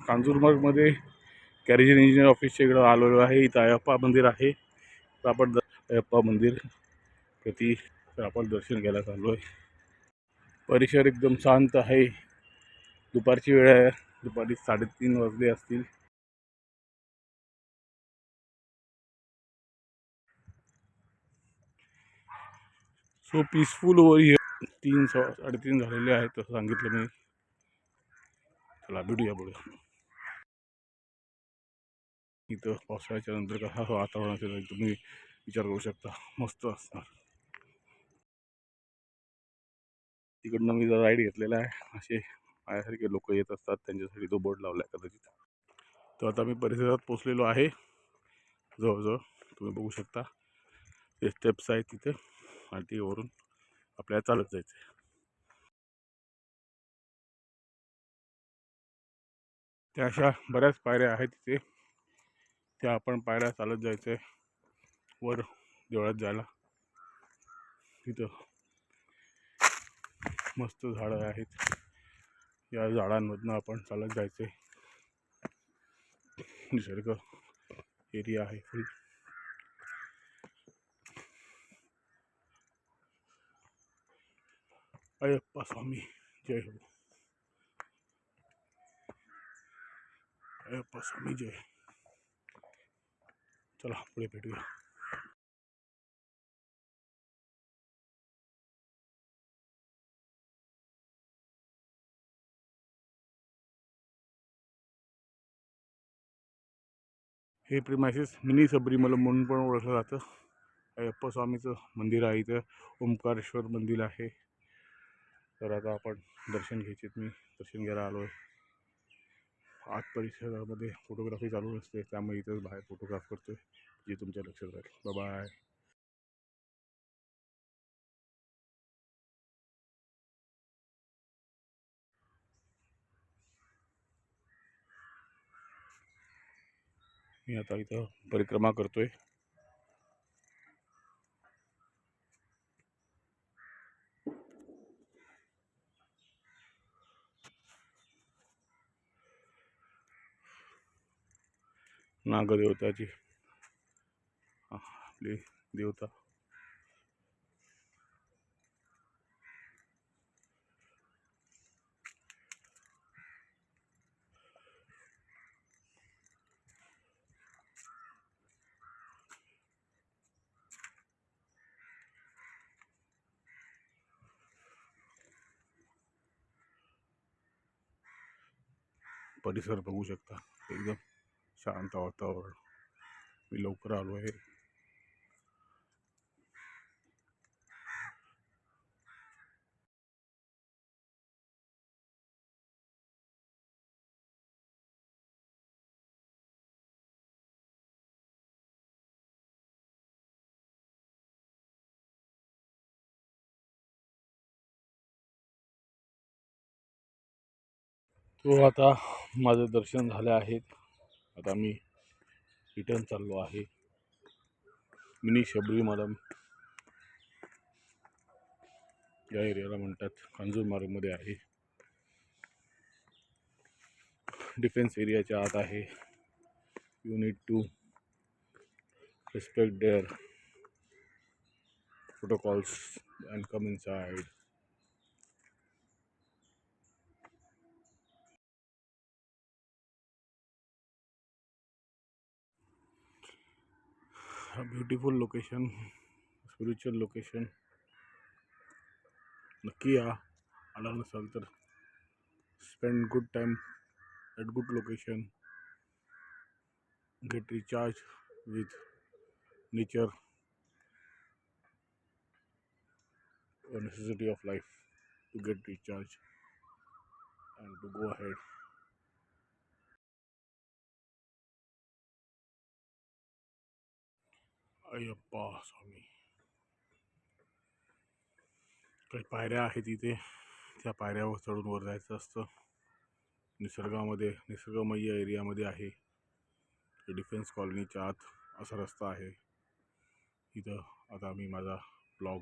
कांजूरमार्गमध्ये कॅरेजन engineer ऑफिसच्या इकडं आलेलो आहे. इथं अयप्पा मंदिर आहे. तर आपण अयप्पा मंदिर प्रति तर आपण दर्शन घ्यायला चाललो आहे. परिसर एकदम शांत आहे. दुपारची वेळ आहे. दुपारी 3:30 वाजले असतील. So peaceful over here. 3 झालेले आहेत असं सांगितलं मी. चला भेटूया पुढे. इथं पावसाळ्याच्या नंतर कसा वातावरण असेल तुम्ही विचार करू शकता. मस्त असणार. तिकडनं मी जर राईड घेतलेला आहे. असे माझ्यासारखे लोक येत असतात, त्यांच्यासाठी तो बोर्ड लावला आहे कदाचित. तर आता मी परिसरात पोचलेलो आहे. जवळजवळ तुम्ही बघू शकता ते स्टेप्स आहेत तिथे आणि तिवरून आपल्याला चालत जायचं आहे. त्या अशा बऱ्याच पायऱ्या आहेत तिथे. त्या आपण पायऱ्या चालत जायचं आहे वर देवळात जायला. तिथं मस्त झाडं आहेत. या झाडांमधनं आपण चालत जायचं आहे. निसर्ग एरिया आहे फुल. अयप्पा स्वामी जय हो. अयप्पा स्वामी जय. चला पुढे भेटूया. हे प्रिमायसेस मिनी सबरीमलम म्हणून पण ओळखलं जातं. अयप्पा स्वामीचं मंदिर आहे इथं. ओंकारेश्वर मंदिर आहे. तर आता आपण दर्शन घ्यायचे. मी दर्शन घ्यायला आलो आहे. आत परिसरामध्ये फोटोग्राफी चालू असते, त्यामुळे इथंच बाहेर फोटोग्राफ करतोय जे तुमच्या लक्षात राहील. बाय. मी आता इथं परिक्रमा करतोय. नागदेवताची आपली देवता. परिसर बघू शकता एकदम शांत वातावरण. मी लवकर आलो आहे. तो आता माझं दर्शन झाले आहेत. आता मी रिटर्न चाललो आहे. मिनी शबरीमलम या एरियाला म्हणतात. कांजूरमार्गमध्ये आहे. डिफेन्स एरियाच्या आत आहे. You need to respect their protocols and come inside. A beautiful location, spiritual location. नक्की या. आला नसाल तर spend good time at good location. Get recharged with nature, a necessity of life to get recharged and to go ahead. Ayyappa स्वामी. काही पायऱ्या आहेत इथे. त्या पायऱ्यावर चढून वर जायचं असतं. निसर्गामध्ये निसर्गमय एरियामध्ये आहे. डिफेन्स कॉलनीच्या आत असा रस्ता आहे. इथं आता मी माझा ब्लॉग